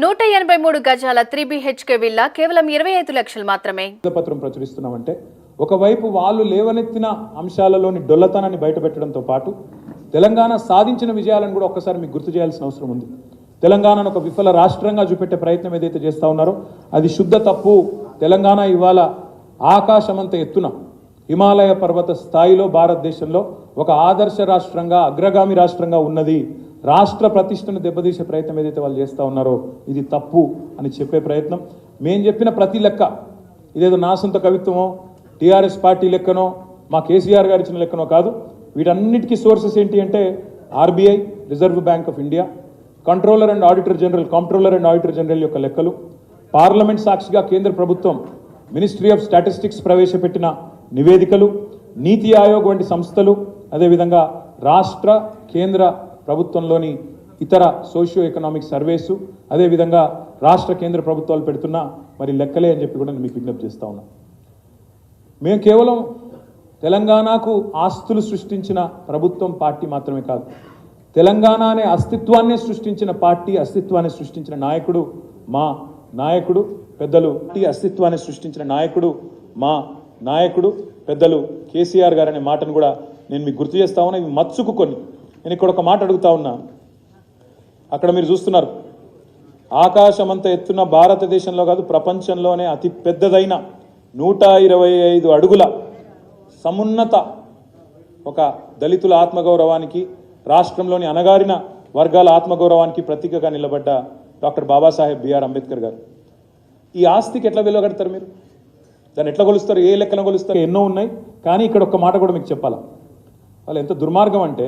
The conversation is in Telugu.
183 గజాల 3 BHK విల్లా కేవలం 25 లక్షలు మాత్రమే. పత్రం ప్రచురిస్తున్నామంటే ఒకవైపు వాళ్ళు లేవనెత్తిన అంశాలలోని డొల్లతనాన్ని బయటపెట్టడంతో పాటు తెలంగాణ సాధించిన విజయాలను కూడా ఒక్కసారి మీకు గుర్తు చేయాల్సిన అవసరం ఉంది. తెలంగాణను ఒక విఫల రాష్ట్రంగా చూపెట్టే ప్రయత్నం ఏదైతే చేస్తూ ఉన్నారో అది శుద్ధ తప్పు. తెలంగాణ ఇవాళ ఆకాశమంత ఎత్తున హిమాలయ పర్వత స్థాయిలో భారతదేశంలో ఒక ఆదర్శ రాష్ట్రంగా అగ్రగామి రాష్ట్రంగా ఉన్నది. రాష్ట్ర ప్రతిష్టను దెబ్బతీసే ప్రయత్నం ఏదైతే వాళ్ళు చేస్తూ ఉన్నారో ఇది తప్పు అని చెప్పే ప్రయత్నం. మేము చెప్పిన ప్రతి లెక్క ఇదేదో నా సొంత కవిత్వమో టీఆర్ఎస్ పార్టీ లెక్కనో మా కేసీఆర్ గారు ఇచ్చిన లెక్కనో కాదు. వీటన్నిటికీ సోర్సెస్ ఏంటి అంటే RBI, reserve bank of India, controller and auditor general యొక్క లెక్కలు, పార్లమెంట్ సాక్షిగా కేంద్ర ప్రభుత్వం మినిస్ట్రీ ఆఫ్ స్టాటిస్టిక్స్ ప్రవేశపెట్టిన నివేదికలు, నీతి ఆయోగ్ వంటి సంస్థలు, అదేవిధంగా రాష్ట్ర కేంద్ర ప్రభుత్వంలోని ఇతర సోషియో ఎకనామిక్ సర్వేసు, అదేవిధంగా రాష్ట్ర కేంద్ర ప్రభుత్వాలు పెడుతున్న మరి లెక్కలే అని చెప్పి కూడా నేను మీకు విజ్ఞప్తి చేస్తూ ఉన్నాం. మేము కేవలం తెలంగాణకు ఆస్తులు సృష్టించిన ప్రభుత్వం పార్టీ మాత్రమే కాదు, తెలంగాణ అనే అస్తిత్వాన్ని సృష్టించిన పార్టీ, అస్తిత్వాన్ని సృష్టించిన నాయకుడు మా నాయకుడు పెద్దలు పెద్దలు కేసీఆర్ గారు అనే మాటను కూడా నేను మీకు గుర్తు చేస్తా ఉన్నా. ఇవి మచ్చుకు కొన్ని. నేను ఇక్కడ ఒక మాట అడుగుతా ఉన్నా. అక్కడ మీరు చూస్తున్నారు ఆకాశమంత ఎత్తున భారతదేశంలో కాదు ప్రపంచంలోనే అతి పెద్దదైన 125 అడుగుల సమున్నత ఒక దళితుల ఆత్మగౌరవానికి, రాష్ట్రంలోని అణగారిన వర్గాల ఆత్మగౌరవానికి ప్రతీకగా నిలబడ్డ డాక్టర్ బాబాసాహెబ్ బిఆర్ అంబేద్కర్ గారు. ఈ ఆస్తికి ఎట్లా విలువ కడతారు మీరు? దాన్ని ఎట్లా కొలుస్తారు? ఏ లెక్కన కొలుస్తారు? ఎన్నో ఉన్నాయి. కానీ ఇక్కడ ఒక్క మాట కూడా మీకు చెప్పాలా, వాళ్ళు ఎంత దుర్మార్గం అంటే